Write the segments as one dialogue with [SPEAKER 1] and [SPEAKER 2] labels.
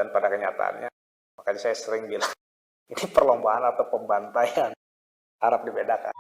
[SPEAKER 1] Dan pada kenyataannya, makanya saya sering bilang, ini perlombaan atau pembantaian, harap dibedakan.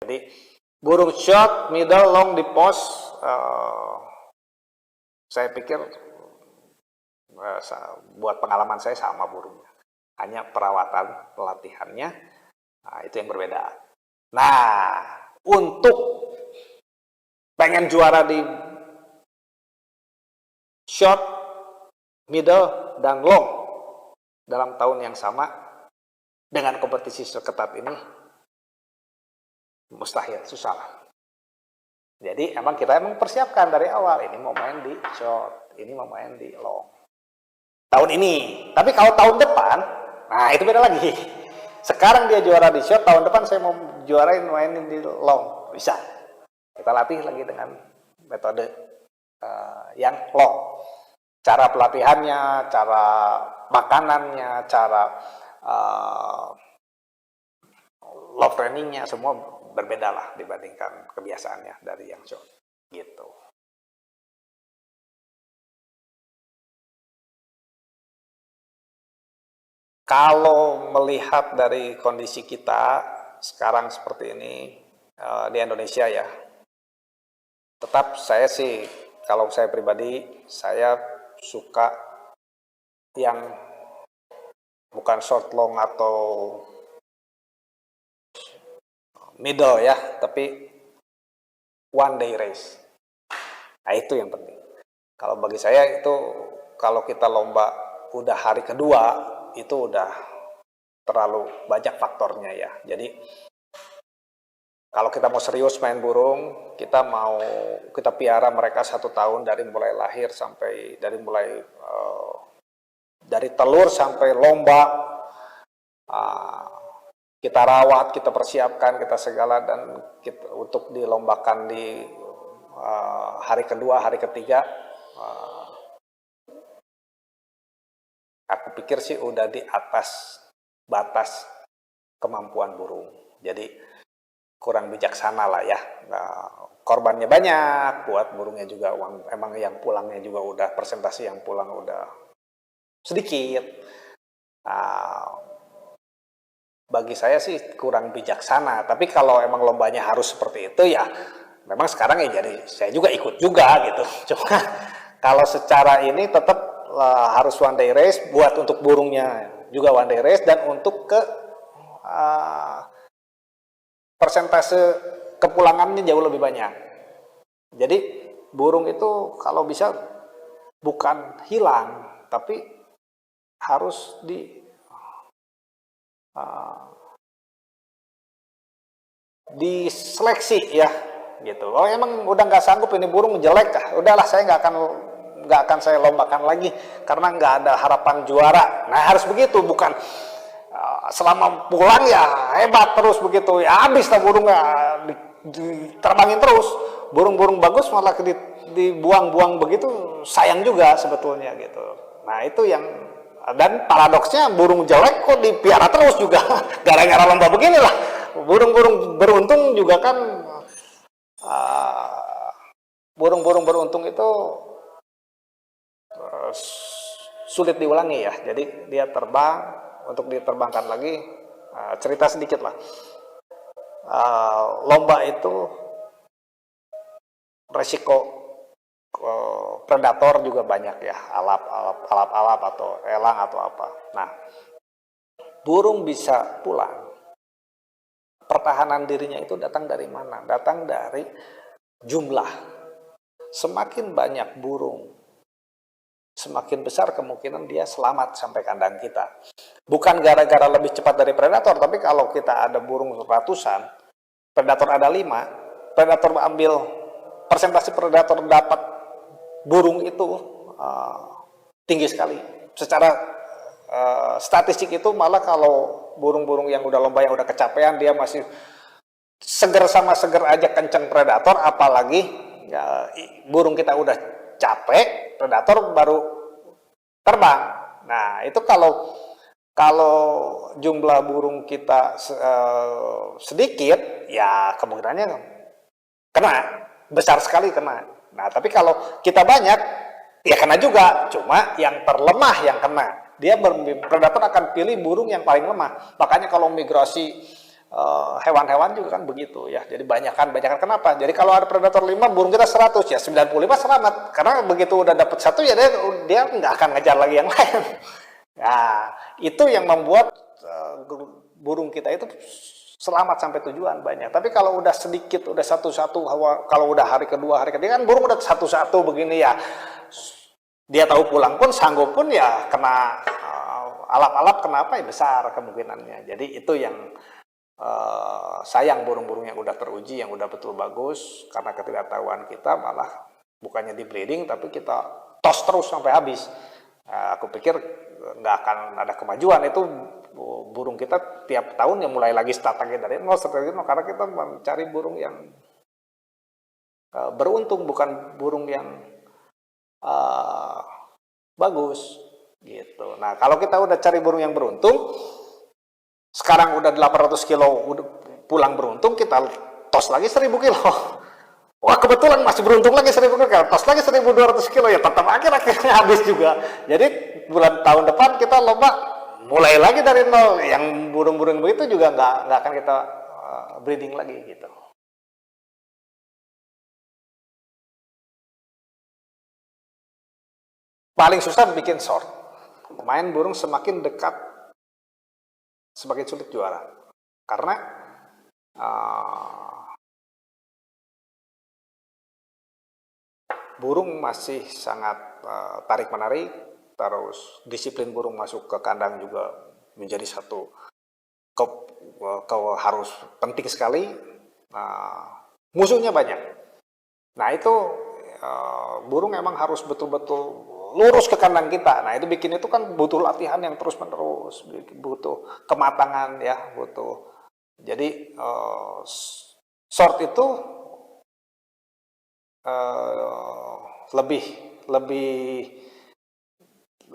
[SPEAKER 1] Jadi burung short, middle, long di post, saya pikir buat pengalaman saya sama burungnya. Hanya perawatan pelatihannya, itu yang berbeda. Nah, untuk pengen juara di short, middle, dan long dalam tahun yang sama dengan kompetisi seketat ini, mustahil, susah lah. Jadi kita persiapkan dari awal, ini mau main di short, ini mau main di long tahun ini. Tapi kalau tahun depan, nah itu beda lagi. Sekarang dia juara di short, tahun depan saya mau juarain mainin di long, bisa. Kita latih lagi dengan metode yang long. Cara pelatihannya, cara makanannya, cara love trainingnya, semua berbeda lah dibandingkan kebiasaannya dari yang short gitu. Kalau melihat dari kondisi kita sekarang seperti ini di Indonesia ya, tetap saya sih, kalau saya pribadi, saya suka yang bukan short long atau middle ya, tapi one day race. Nah itu yang penting. Kalau bagi saya itu, kalau kita lomba udah hari kedua, itu udah terlalu banyak faktornya ya. Jadi kalau kita mau serius main burung, kita piara mereka 1 tahun dari mulai lahir sampai dari telur sampai lomba, kita rawat, kita persiapkan, kita segala, dan untuk dilombakan di hari kedua, hari ketiga, aku pikir sih udah di atas batas kemampuan burung. Jadi kurang bijaksana lah ya. Korbannya banyak, buat burungnya juga emang yang pulangnya juga udah, persentase yang pulang udah sedikit. Bagi saya sih kurang bijaksana. Tapi kalau emang lombanya harus seperti itu ya, memang sekarang ya jadi saya juga ikut juga gitu. Cuma kalau secara ini tetap harus one day race, buat untuk burungnya juga one day race, dan untuk persentase kepulangannya jauh lebih banyak. Jadi burung itu kalau bisa bukan hilang, tapi harus diseleksi ya gitu. Oh emang udah nggak sanggup, ini burung jelek, udahlah saya nggak akan saya lombakan lagi karena nggak ada harapan juara. Nah harus begitu, bukan selama pulang ya hebat terus begitu ya, habis lah burungnya diterbangin terus. Burung-burung bagus malah dibuang-buang begitu, sayang juga sebetulnya gitu. Nah itu yang, dan paradoksnya burung jelek kok dipiara terus juga gara-gara lomba beginilah. Burung-burung beruntung juga kan, burung-burung beruntung itu sulit diulangi ya. Jadi dia terbang, untuk diterbangkan lagi, cerita sedikit lah. Lomba itu resiko predator juga banyak ya, alap atau elang atau apa. Nah, burung bisa pulang, pertahanan dirinya itu datang dari mana? Datang dari jumlah. Semakin banyak burung semakin besar kemungkinan dia selamat sampai kandang kita. Bukan gara-gara lebih cepat dari predator, tapi kalau kita ada burung ratusan, predator ada 5, predator ambil persentase predator dapat burung itu tinggi sekali. Secara statistik itu malah kalau burung-burung yang udah lomba yang udah kecapean, dia masih seger sama seger aja kenceng predator, apalagi ya, burung kita udah capek, predator baru terbang. Nah itu kalau jumlah burung kita sedikit, ya kemungkinannya kena, besar sekali kena. Nah tapi kalau kita banyak, ya kena juga, cuma yang terlemah yang kena. Dia predator akan pilih burung yang paling lemah. Makanya kalau migrasi hewan-hewan juga kan begitu ya. Jadi banyakan kenapa? Jadi kalau ada predator 5, burung kita 100, ya 95 selamat. Karena begitu udah dapat 1 ya dia nggak akan ngejar lagi yang lain. Nah, itu yang membuat burung kita itu selamat sampai tujuan banyak. Tapi kalau udah sedikit, udah satu-satu, kalau udah hari kedua, hari ketiga kan burung udah satu-satu begini ya. Dia tahu pulang pun, sanggup pun ya kena alap-alap, kenapa ya besar kemungkinannya. Jadi itu yang sayang, burung-burung yang udah teruji, yang udah betul bagus, karena ketidaktahuan kita malah bukannya di breeding, tapi kita tos terus sampai habis. Aku pikir nggak akan ada kemajuan, itu burung kita tiap tahun ya mulai lagi start lagi dari nol, karena kita mencari burung yang beruntung, bukan burung yang bagus gitu. Nah kalau kita udah cari burung yang beruntung, sekarang udah 800 kilo udah pulang beruntung, kita tos lagi 1000 kilo. Wah kebetulan masih beruntung lagi 1000 kilo, tos lagi 1200 kilo, ya tetap akhirnya habis juga. Jadi tahun depan kita lomba mulai lagi dari nol. Yang burung-burung begitu juga nggak akan kita breeding lagi gitu. Paling susah bikin sort. Main burung semakin dekat, semakin sulit juara. Karena burung masih sangat tarik-menarik, terus disiplin burung masuk ke kandang juga menjadi satu harus penting sekali. Musuhnya banyak. Nah itu burung emang harus betul-betul lurus ke kandang kita. Nah itu bikin itu kan butuh latihan yang terus-menerus, butuh kematangan ya, butuh. Jadi sort itu lebih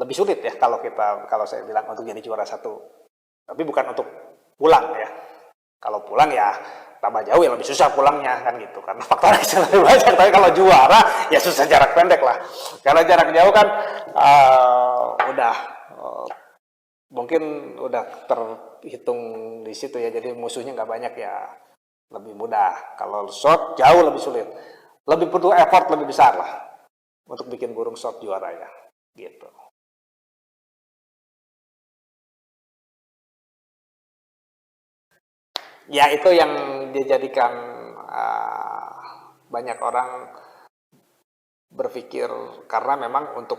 [SPEAKER 1] sulit ya kalau saya bilang untuk jadi juara satu. Tapi bukan untuk pulang ya. Kalau pulang ya tambah jauh ya lebih susah pulangnya kan gitu, karena faktornya lebih banyak. Tapi kalau juara ya susah jarak pendek lah. Kalau jarak jauh kan udah mungkin udah terhitung di situ ya, jadi musuhnya nggak banyak ya, lebih mudah. Kalau short jauh lebih sulit, lebih butuh effort lebih besar lah untuk bikin burung short juara ya gitu. Ya itu yang dijadikan banyak orang berpikir, karena memang untuk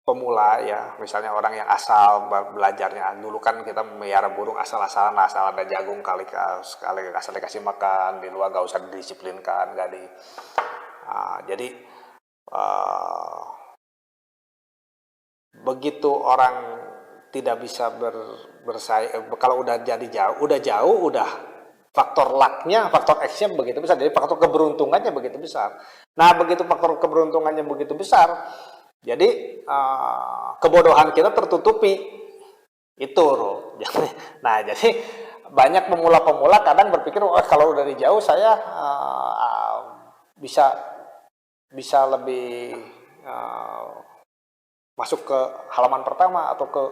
[SPEAKER 1] pemula ya, misalnya orang yang asal belajarnya, dulu kan kita melihara burung asal-asalan, asal ada jagung kali asal dikasih makan, di luar gak usah didisiplinkan, gak di jadi begitu orang tidak bisa bersaing, kalau udah jauh, udah faktor luck-nya, faktor X-nya begitu besar, jadi faktor keberuntungannya begitu besar. Nah, begitu faktor keberuntungannya begitu besar, jadi kebodohan kita tertutupi. Itu, nah jadi banyak pemula-pemula kadang berpikir, oh kalau dari jauh saya bisa lebih masuk ke halaman pertama atau ke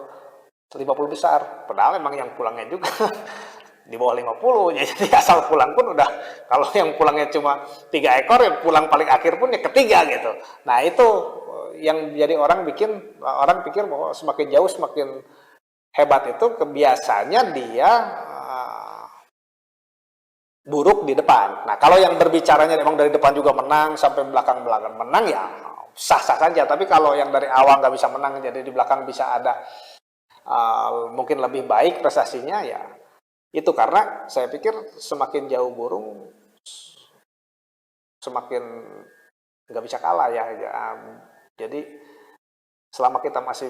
[SPEAKER 1] 50 besar, padahal memang yang pulangnya juga di bawah 50, jadi asal pulang pun udah, kalau yang pulangnya cuma 3 ekor, ya pulang paling akhir pun ya ketiga gitu. Nah itu yang jadi orang pikir bahwa semakin jauh semakin hebat, itu kebiasaannya dia buruk di depan. Nah kalau yang berbicaranya memang dari depan juga menang sampai belakang menang, ya sah-sah saja. Tapi kalau yang dari awal nggak bisa menang, jadi di belakang bisa ada mungkin lebih baik prestasinya, ya itu karena saya pikir semakin jauh burung semakin nggak bisa kalah ya. Jadi selama kita masih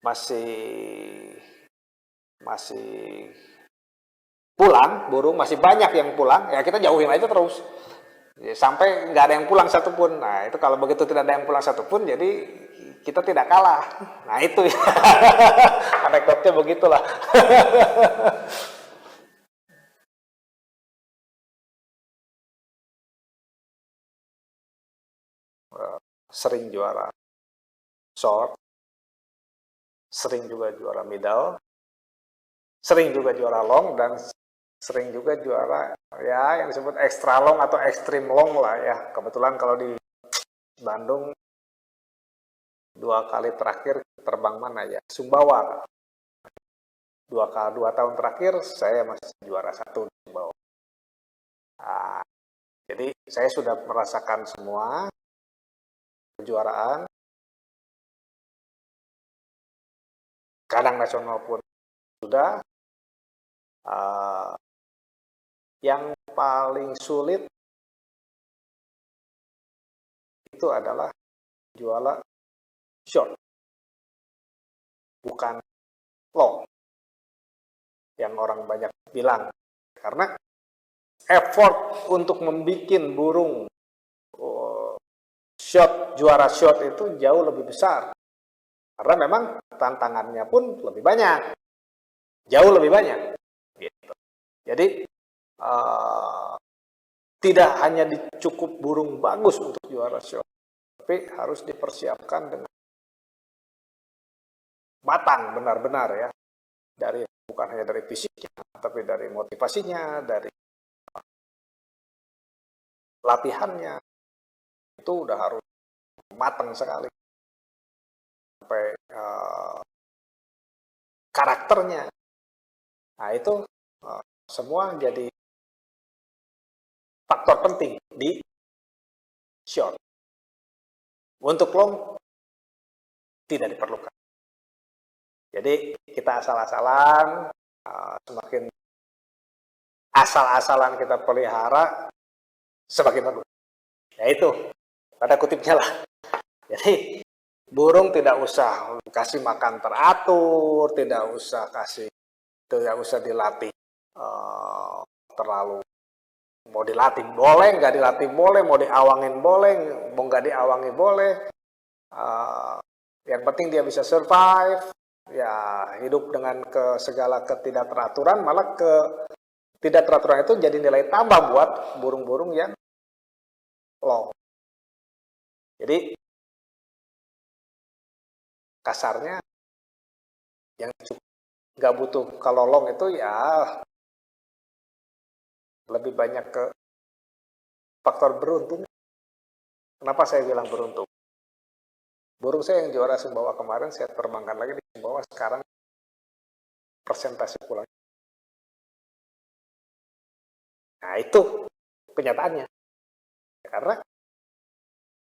[SPEAKER 1] masih masih pulang burung, masih banyak yang pulang, ya kita jauhin aja terus ya, sampai nggak ada yang pulang satupun. Nah itu kalau begitu tidak ada yang pulang satupun, jadi kita tidak kalah. Nah itu ya anekdotnya begitulah. Sering juara short, sering juga juara middle, sering juga juara long, dan sering juga juara ya yang disebut extra long atau extreme long lah ya. Kebetulan kalau di Bandung 2 kali terakhir terbang mana ya, Sumbawa. 2 tahun terakhir saya masih juara 1 di Sumbawa. Nah, jadi saya sudah merasakan semua kejuaraan, kadang nasional pun sudah. Yang paling sulit itu adalah juara short, bukan long yang orang banyak bilang, karena effort untuk membuat burung juara short itu jauh lebih besar, karena memang tantangannya pun lebih banyak, jauh lebih banyak gitu. Jadi tidak hanya cukup burung bagus untuk juara short, tapi harus dipersiapkan dengan matang benar-benar ya, dari bukan hanya dari fisiknya, tapi dari motivasinya, dari latihannya, itu udah harus matang sekali, sampai karakternya. Nah itu semua jadi faktor penting di short. Untuk long tidak diperlukan. Jadi kita asal-asalan, semakin asal-asalan kita pelihara, semakin bagus. Ya itu, tanda kutipnya lah. Jadi burung tidak usah kasih makan teratur, tidak usah dilatih terlalu. Mau dilatih boleh, nggak dilatih boleh, mau diawangin boleh, mau nggak diawangi boleh. Yang penting dia bisa survive, ya hidup dengan segala ketidakteraturan, malah ketidakteraturan itu jadi nilai tambah buat burung-burung yang long. Jadi kasarnya yang nggak butuh, kalau long itu ya lebih banyak ke faktor beruntung. Kenapa saya bilang beruntung? Burung saya yang juara Sumbawa kemarin, saya terbangkan lagi di Sumbawa, sekarang persentase pulang. Nah itu kenyataannya. Karena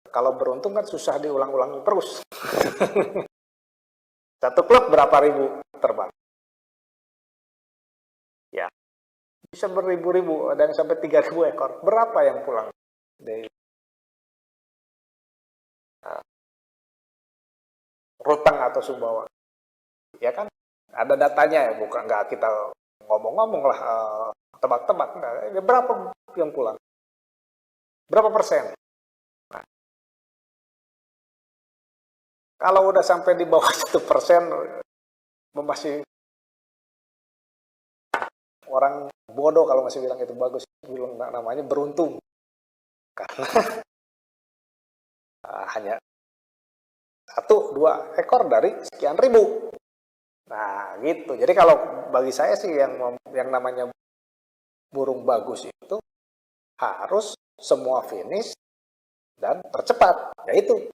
[SPEAKER 1] kalau beruntung kan susah diulang-ulang terus. Satu klub berapa ribu terbang? Ya, bisa beribu-ribu, ada yang sampai 3.000 ekor. Berapa yang pulang dari Ruteng atau Sumbawa? Ya kan, ada datanya ya, bukan nggak kita ngomong-ngomong lah, tebak-tebak. Berapa yang pulang? Berapa persen? Nah, kalau udah sampai di bawah 1%, masih orang bodoh kalau masih bilang itu bagus, belum namanya beruntung, karena hanya 1-2 ekor dari sekian ribu. Nah gitu. Jadi kalau bagi saya sih yang namanya burung bagus itu harus semua finish dan tercepat. Yaitu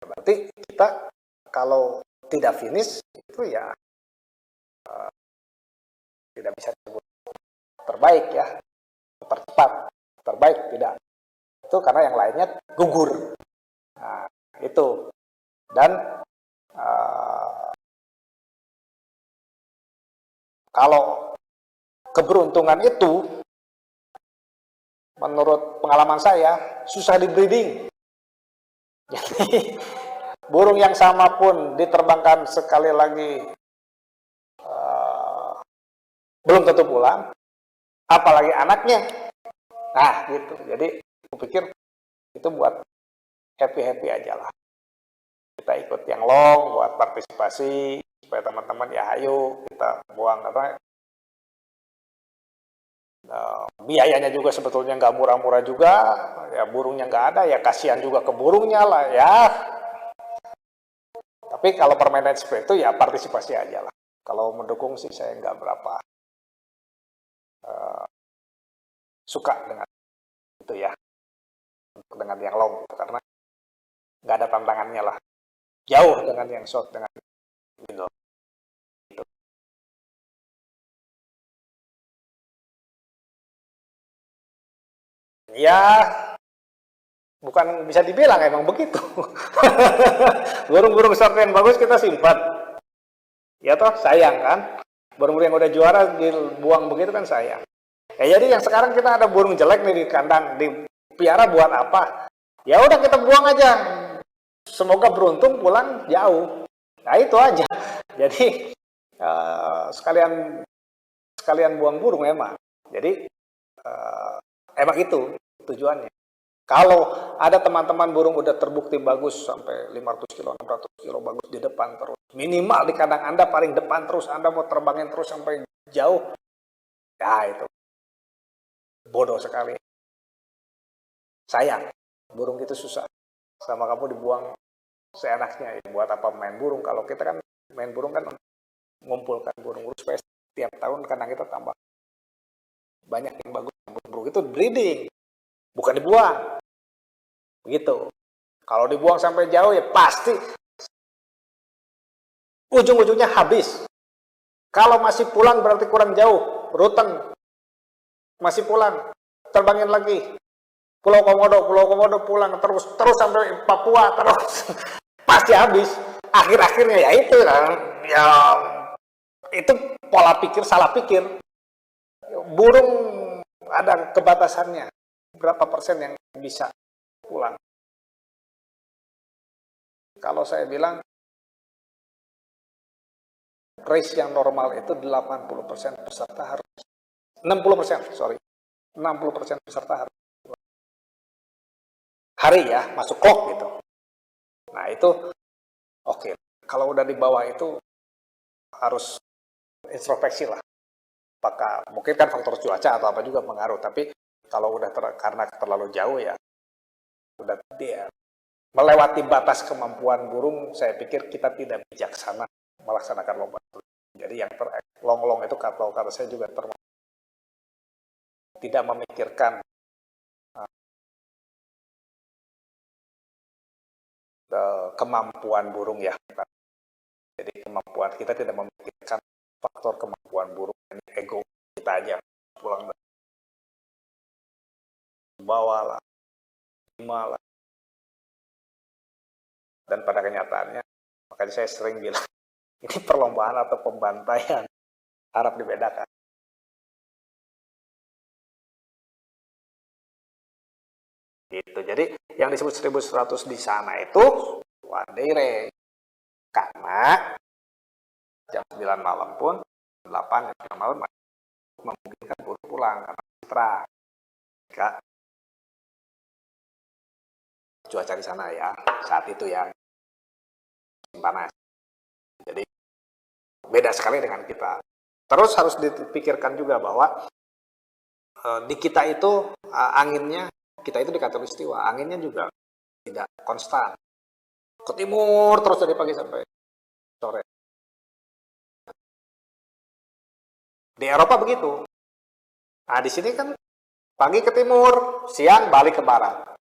[SPEAKER 1] berarti kita kalau tidak finish itu ya tidak bisa disebut terbaik ya, tercepat, terbaik tidak. Itu karena yang lainnya gugur. Itu. Dan uh, kalau keberuntungan itu, menurut pengalaman saya, susah di breeding. Jadi burung yang sama pun diterbangkan sekali lagi belum tentu pulang, apalagi anaknya. Nah gitu. Jadi aku pikir itu buat happy-happy aja lah. Kita ikut yang long buat partisipasi supaya teman-teman ya ayo kita buang apa. Biayanya juga sebetulnya nggak murah-murah juga, ya burungnya nggak ada, ya kasihan juga ke burungnya lah ya. Tapi kalau permainan seperti itu ya partisipasi aja lah. Kalau mendukung sih saya nggak berapa suka dengan itu ya, dengan yang long gitu, karena nggak ada tantangannya lah, jauh dengan yang short dengan window. Ya, bukan bisa dibilang emang begitu. Burung-burung short yang bagus kita simpan. Ya toh, sayang kan? Burung-burung yang udah juara dibuang begitu kan sayang. Ya jadi yang sekarang kita ada burung jelek nih di kandang, dipiara buat apa? Ya udah kita buang aja. Semoga beruntung pulang jauh. Nah itu aja. Jadi sekalian buang burung emang. Jadi emang itu tujuannya. Kalau ada teman-teman burung udah terbukti bagus sampai 500 kilo, 600 kilo bagus di depan terus. Minimal di kandang Anda paling depan terus, Anda mau terbangin terus sampai jauh. Ya itu. Bodoh sekali. Sayang, burung itu susah. Sama kamu dibuang seenaknya. Ya, buat apa main burung? Kalau kita kan main burung kan mengumpulkan burung supaya setiap tahun kandang kita tambah banyak yang bagus. Burung itu breeding, bukan dibuang. Begitu. Kalau dibuang sampai jauh ya pasti ujung-ujungnya habis. Kalau masih pulang berarti kurang jauh, ruteng. Masih pulang, terbangin lagi. Pulau Komodo pulang terus sampai Papua terus. Pasti habis. Akhir-akhirnya ya itu ya itu pola pikir, salah pikir. Burung ada kebatasannya. Berapa persen yang bisa pulang? Kalau saya bilang race yang normal itu 80% peserta harus 60%, sorry. 60% peserta harus hari ya, masuk clock gitu. Nah, itu oke. Kalau udah di bawah itu harus introspeksi lah. Apakah mungkin kan faktor cuaca atau apa juga pengaruh, tapi kalau udah karena terlalu jauh ya udah dia melewati batas kemampuan burung, saya pikir kita tidak bijaksana melaksanakan lomba. Jadi yang long-long itu kalau kata saya juga tidak memikirkan kemampuan burung ya. Jadi kemampuan kita tidak memikirkan faktor kemampuan burung, ini ego kita aja pulang bawah lah, 5 lah. Dan pada kenyataannya, makanya saya sering bilang ini perlombaan atau pembantaian, harap dibedakan. Gitu. Jadi yang disebut 1100 di sana itu one day race. Karena jam 9 malam pun 8 jam 9 malam memungkinkan burung pulang karena terang. Cuaca di sana ya saat itu yang panas. Jadi beda sekali dengan kita. Terus harus dipikirkan juga bahwa di kita itu anginnya, kita itu di Katulistiwa, anginnya juga tidak konstan. Ke timur terus dari pagi sampai sore. Di Eropa begitu. Nah di sini kan pagi ke timur, siang balik ke barat.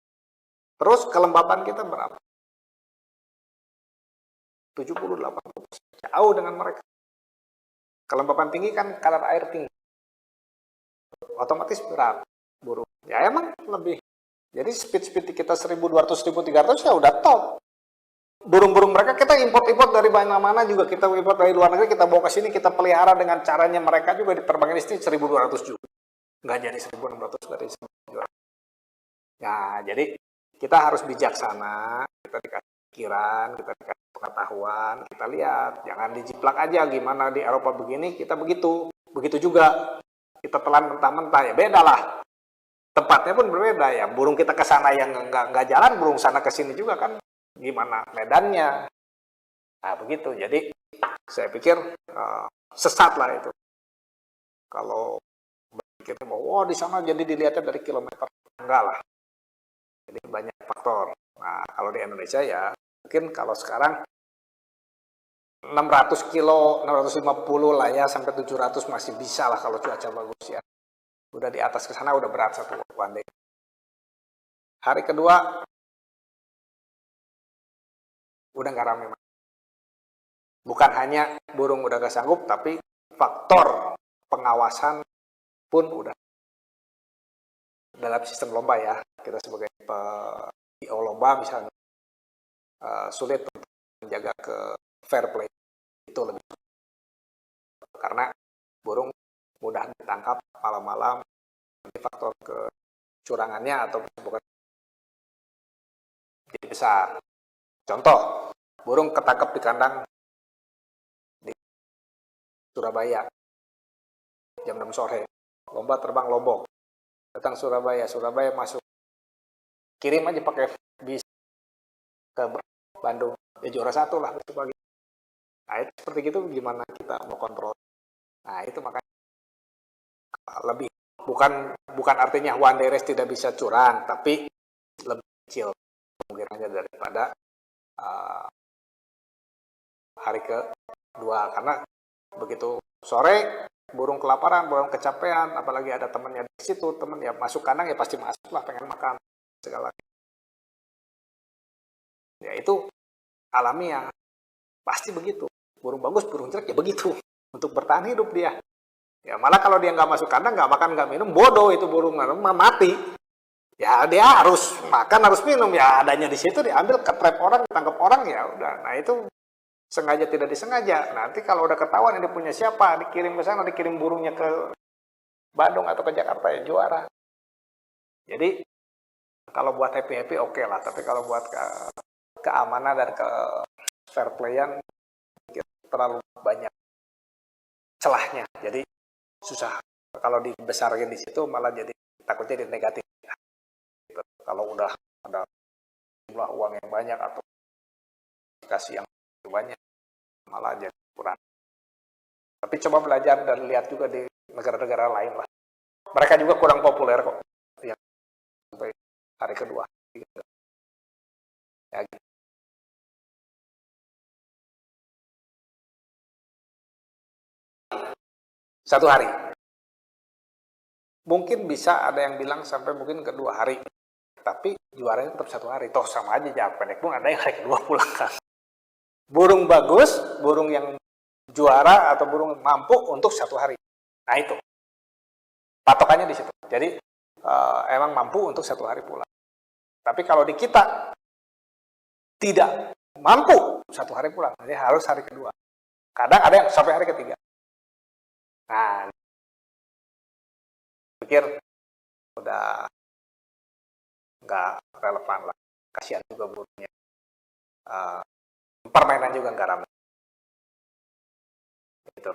[SPEAKER 1] Terus kelembapan kita berapa? 70-80%. Jauh dengan mereka. Kelembapan tinggi kan kadar air tinggi. Otomatis berat burung. Ya emang lebih. Jadi speed kita 1200-1300 ya udah top. Burung-burung mereka kita import-import dari mana-mana juga, kita import dari luar negeri, kita bawa ke sini, kita pelihara dengan caranya mereka juga diterbangin istri 1.200 juga. Nggak jadi 1.600, nggak jadi 1.200. Nah, jadi kita harus bijaksana, kita dikasih pikiran, kita dikasih pengetahuan, kita lihat, jangan dijiplak aja gimana di Eropa begini, kita begitu. Begitu juga kita telan mentah-mentah, ya beda lah. Tempatnya pun berbeda ya. Burung kita ke sana yang nggak jalan, burung sana ke sini juga kan gimana medannya. Nah, begitu. Jadi saya pikir sesat lah itu. Kalau berpikir bahwa oh, di sana jadi dilihatnya dari kilometer, enggak lah. Jadi banyak faktor. Nah, kalau di Indonesia ya mungkin kalau sekarang 600 kilo, 650 lah ya, sampai 700 masih bisa lah kalau cuaca bagus ya. Udah di atas ke sana udah berat satu one day. Hari kedua udah nggak ramai. Bukan hanya burung udah gak sanggup, tapi faktor pengawasan pun udah dalam sistem lomba ya. Kita sebagai PO lomba misalnya sulit untuk menjaga ke fair play itu lebih karena burung mudah ditangkap malam-malam, faktor kecurangannya atau bukan jadi besar. Contoh, burung ketangkap di kandang di Surabaya jam 6 sore, lomba terbang Lombok, datang Surabaya masuk, kirim aja pakai bis ke Bandung, ya juara 1 lah besok pagi. Nah, itu seperti itu gimana kita mau kontrol. Nah, itu makanya lebih bukan artinya one day race tidak bisa curang, tapi lebih kecil kemungkinannya daripada hari kedua, karena begitu sore burung kelaparan, burung kecapean, apalagi ada temannya di situ, teman ya masuk kandang ya pasti masuk lah, pengen makan segala. Ya itu alamiah, pasti begitu. Burung bagus, burung jelek ya begitu. Untuk bertahan hidup dia. Ya malah kalau dia nggak masuk kandang, nggak makan, nggak minum, bodoh itu burung, mati. Ya dia harus makan, harus minum, ya adanya di situ diambil, ketrap orang, ditangkap orang, ya udah. Nah itu sengaja tidak disengaja. Nanti kalau udah ketahuan ini punya siapa, dikirim ke sana, dikirim burungnya ke Bandung atau ke Jakarta, ya juara. Jadi kalau buat happy-happy oke lah, tapi kalau buat keamanan dan ke fair playan terlalu banyak celahnya. Jadi susah. Kalau dibesarin di situ malah jadi takutnya jadi negatif. Kalau udah ada jumlah uang yang banyak atau kasih yang banyak, malah jadi kurang. Tapi coba belajar dan lihat juga di negara-negara lain lah. Mereka juga kurang populer kok. Yang sampai hari kedua. Ya, gitu. Satu hari. Mungkin bisa ada yang bilang sampai mungkin kedua hari. Tapi juaranya tetap satu hari. Toh sama aja jarak pendek pun ada yang hari kedua pulang kan. Burung bagus, burung yang juara atau burung yang mampu untuk satu hari. Nah itu. Patokannya di situ. Jadi emang mampu untuk satu hari pulang. Tapi kalau di kita tidak mampu satu hari pulang, jadi harus hari kedua. Kadang ada yang sampai hari ketiga. Nah, pikir udah nggak relevan lah. Kasihan juga burungnya. Permainan juga nggak ramai. Gitu.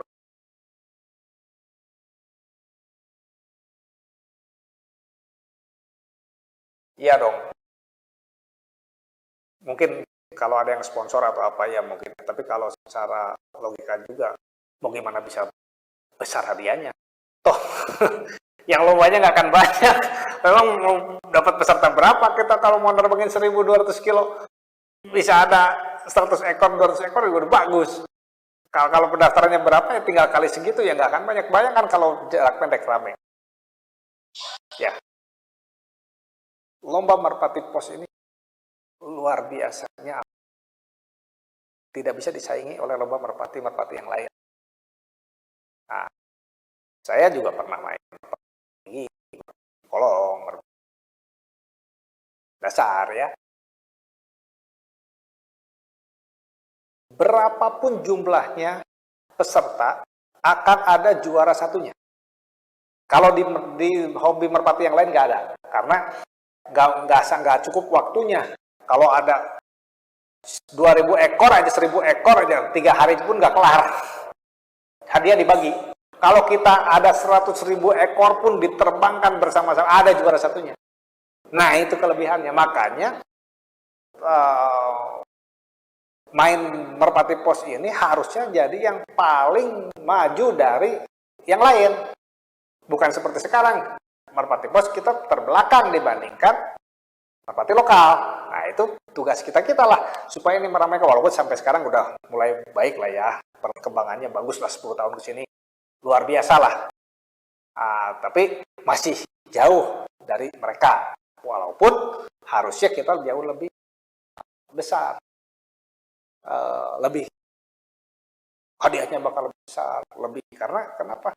[SPEAKER 1] Iya dong. Mungkin kalau ada yang sponsor atau apa ya mungkin. Tapi kalau secara logika juga, mau gimana bisa besar hadiahnya? Toh, yang lombanya nggak akan banyak. Memang mau dapat peserta berapa kita kalau mau nerbangin 1.200 kilo? Bisa ada 100 ekor, 200 ekor juga udah bagus. Kalau pendaftarannya berapa ya tinggal kali segitu ya nggak akan banyak. Bayangkan kalau jarak pendek rame. Ya, lomba merpati pos ini luar biasanya, tidak bisa disaingi oleh lomba merpati-merpati yang lain. Nah, saya juga pernah main merpati kolong, dasar ya. berapapun jumlahnya peserta akan ada juara satunya. Kalau di hobi merpati yang lain nggak ada, karena nggak cukup waktunya. Kalau ada 2.000 ekor aja, 1.000 ekor aja, 3 hari pun nggak kelar. Hadiah dibagi. Kalau kita ada 100.000 ekor pun diterbangkan bersama-sama, ada juara satunya. Nah, itu kelebihannya. Makanya main merpati pos ini harusnya jadi yang paling maju dari yang lain. Bukan seperti sekarang, merpati pos kita terbelakang dibandingkan merpati lokal. Nah, itu tugas kita lah, supaya ini meramaikan. Walaupun sampai sekarang udah mulai baik lah ya, perkembangannya bagus lah, 10 tahun ke sini luar biasa lah. Tapi masih jauh dari mereka, walaupun harusnya kita jauh lebih besar, lebih hadiahnya bakal lebih besar, lebih. Karena kenapa?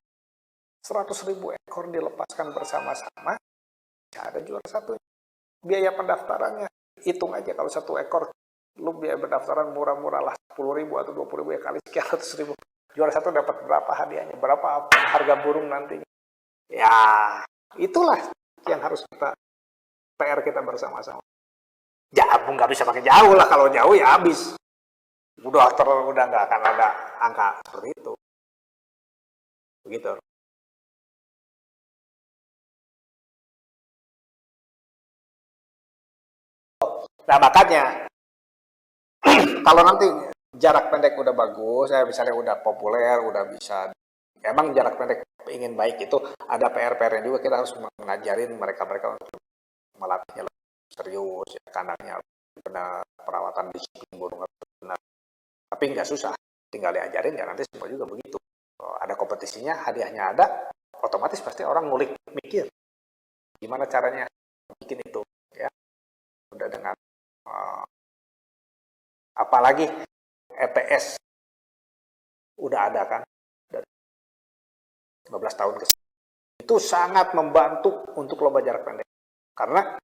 [SPEAKER 1] 100.000 ekor dilepaskan bersama-sama, ada juara satu. Biaya pendaftarannya hitung aja, kalau 1 ekor lu biaya pendaftaran murah-murah lah, 10.000 atau 20.000 ya, kali sekian 100.000. Juara satu dapat berapa hadiahnya, berapa harga burung nantinya. Ya, itulah yang harus kita PR kita bersama-sama. Jauh nggak bisa pakai jauh lah, kalau jauh ya habis. Udah nggak akan ada angka seperti itu. Begitu. Nah, makanya kalau nanti jarak pendek udah bagus, misalnya udah populer, udah bisa, emang jarak pendek ingin baik itu ada PR-PR juga, kita harus mengajarin mereka untuk melatihnya lebih serius, ya, kandangnya benar, perawatan disiplin burung benar. Tapi nggak susah, tinggal diajarin ya, nanti semua juga begitu. Ada kompetisinya, hadiahnya ada, otomatis pasti orang ngulik, mikir gimana caranya bikin itu, ya. Udah dengan apalagi ETS udah ada kan dari 15 tahun ke sini. Itu sangat membantu untuk lomba jarak pendek, karena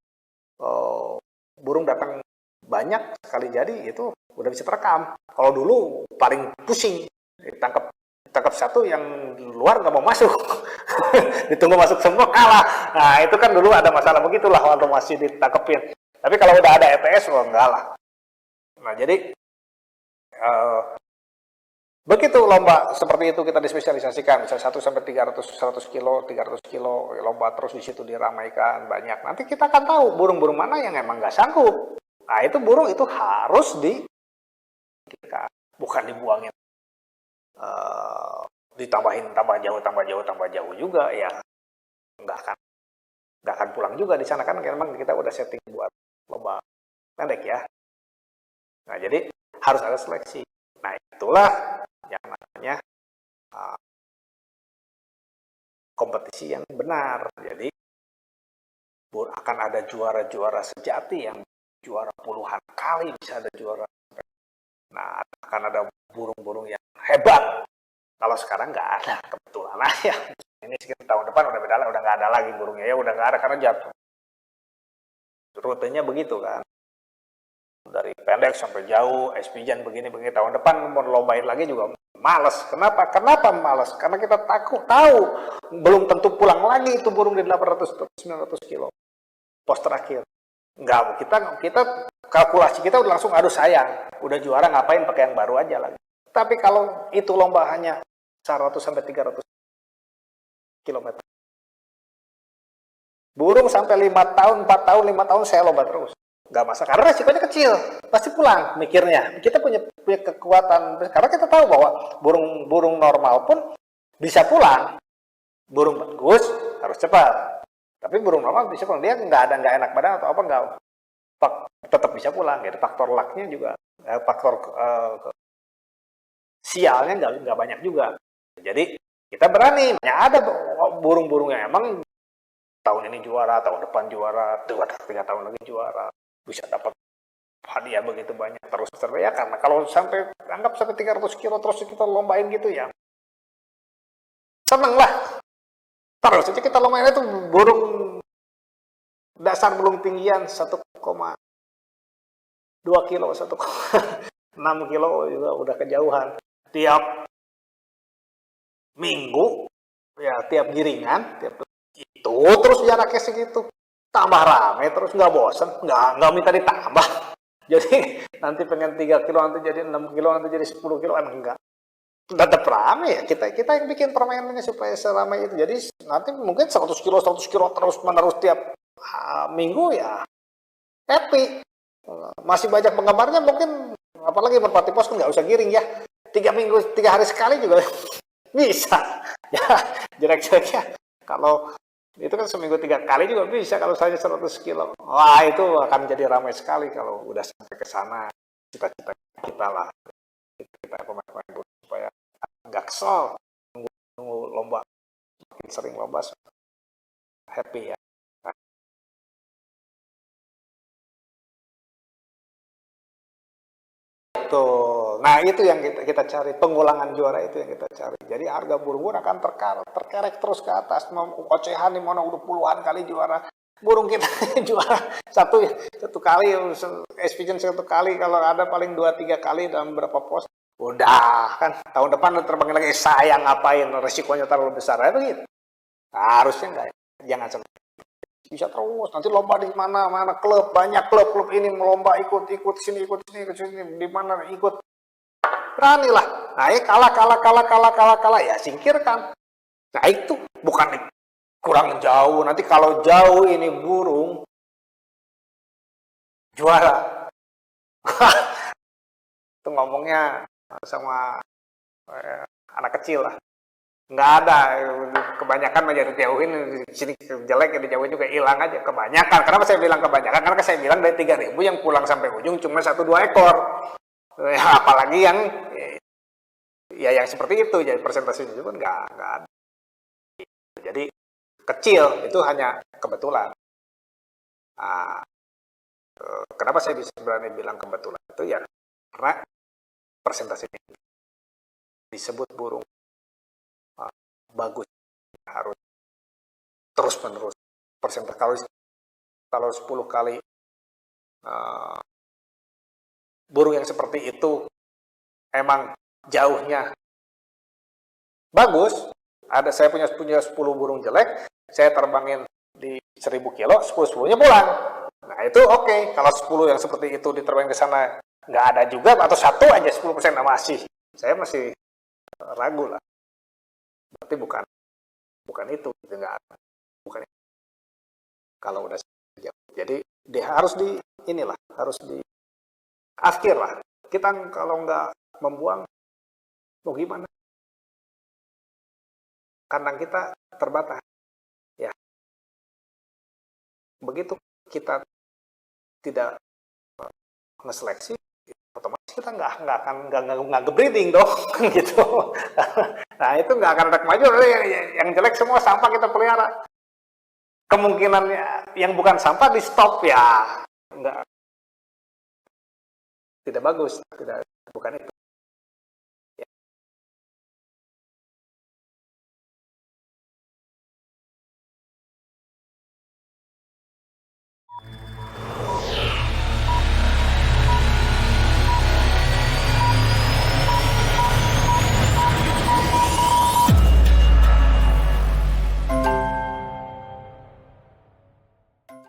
[SPEAKER 1] burung datang banyak sekali, jadi itu udah bisa terekam. Kalau dulu paling pusing, ditangkap satu, yang luar nggak mau masuk. Ditunggu masuk semua, kalah. Nah, itu kan dulu ada masalah begitulah waktu masih ditangkepin. Tapi kalau udah ada ETS, enggak lah. Nah, jadi begitu lomba seperti itu kita dispesialisasikan, misalnya 1 sampai 300, 100 kilo, 300 kilo, lomba terus di situ diramaikan banyak. Nanti kita akan tahu burung-burung mana yang emang nggak sanggup. Nah, itu burung itu harus bukan dibuangin, ditambahin tambah jauh juga, ya nggak akan pulang juga di sana, kan memang kita udah setting buat lomba pendek ya. Nah, jadi harus ada seleksi. Nah, itulah yang namanya kompetisi yang benar. Jadi akan ada juara-juara sejati yang juara puluhan kali, bisa ada juara. Nah, akan ada burung-burung yang hebat. Kalau sekarang nggak ada, kebetulan aja. Ini sekitar tahun depan udah beda, udah nggak ada lagi burungnya, ya udah nggak ada karena jatuh. Rutenya begitu kan. Dari pendek sampai jauh, espijan begini tahun depan mau lombain lagi juga males. Kenapa males? Karena kita tahu belum tentu pulang lagi itu burung di 800-900 kilo pos terakhir. Enggak, kita kalkulasi kita udah langsung, aduh sayang, udah juara ngapain pakai yang baru aja lagi. Tapi kalau itu lomba hanya 100 sampai 300 kilometer, burung sampai 5 tahun, 4 tahun, 5 tahun saya lomba terus. Nggak masalah, karena resikonya kecil, pasti pulang mikirnya. Kita punya kekuatan, karena kita tahu bahwa burung normal pun bisa pulang. Burung bagus harus cepat, tapi burung normal bisa pulang, dia nggak enak badan atau apa, nggak, tetap bisa pulang. Gitu. Faktor lucknya juga, faktor sialnya nggak banyak juga. Jadi kita berani, ada burung-burung yang emang tahun ini juara, tahun depan juara, 3 tahun lagi juara, bisa dapat hadiah begitu banyak terus ya. Karena kalau sampai anggap sampai 300 kilo terus kita lombain gitu ya, seneng lah. Terus aja kita lombain itu burung dasar belum tinggian 1,2 kilo, 6 kilo juga udah kejauhan. Tiap minggu, ya tiap giringan, itu terus jaraknya segitu. Tambah rame terus, nggak bosen, nggak minta ditambah. Jadi nanti pengen 3 kilo, nanti jadi 6 kilo, nanti jadi 10 kilo, enggak. Tetap rame ya, kita yang bikin permainannya supaya seramai itu. Jadi nanti mungkin 100 kilo terus menerus tiap minggu ya happy. Masih banyak penggemarnya mungkin, apalagi merpati pos kan nggak usah giring ya. 3 hari sekali juga bisa. Ya, jelek-jeleknya kalau itu kan seminggu 3 kali juga bisa kalau saja 100 kilo. Wah, itu akan jadi ramai sekali kalau udah sampai ke sana. Cita-cita kita lah. Kita pemain-pemain burung supaya nggak kesel. Nunggu lomba. Makin sering lomba, happy ya. Betul. Nah, itu yang kita cari, pengulangan juara itu yang kita cari. Jadi harga burung akan terkerek terus ke atas. Mau ocehan di mana udah puluhan kali juara. Burung kita juara satu kali, experience 1 kali, kalau ada paling 2-3 kali dalam beberapa pos. Udah kan tahun depan terbang lagi, sayang ngapain, resikonya terlalu besar. Itu gitu. Nah, harusnya enggak, jangan sampai bisa terus. Nanti lomba di mana klub, banyak klub ini melomba, ikut sini di mana ikut. Beranilah. Nah, kalah ya singkirkan. Nah, itu bukan kurang jauh. Nanti kalau jauh ini burung juara. Itu ngomongnya sama anak kecil lah. Nggak ada, kebanyakan menjadi jauhin, sini jelek ya dijauhin juga, hilang aja kebanyakan. Kenapa saya bilang kebanyakan? Karena saya bilang dari 3.000 yang pulang sampai ujung cuma 1-2 ekor. Ya, apalagi yang ya yang seperti itu, jadi presentasinya juga nggak ada. Jadi kecil itu hanya kebetulan. Nah, kenapa saya bisa berani bilang kebetulan itu ya karena presentasi ini disebut burung bagus, harus terus menerus persentase. Kalau 10 kali burung yang seperti itu emang jauhnya bagus, saya punya 10 burung jelek, saya terbangin di 1000 kilo, 10-10-nya pulang. Nah, itu oke. Kalau 10 yang seperti itu diterbangin ke sana nggak ada juga, atau satu aja 10% saya masih ragu lah. Berarti bukan itu, nggak ada. Bukan itu. Kalau udah jauh. Jadi dia harus harus di akhir lah. Kita kalau nggak membuang, mau gimana? Kandang kita terbatas. Ya. Begitu kita tidak ngeseleksi, otomatis kita nggak ngebreeding dong, gitu. Nah, itu nggak akan ada kemajuan. Yang jelek semua sampah kita pelihara. Kemungkinan yang bukan sampah di stop ya, nggak, tidak bagus, bukan itu.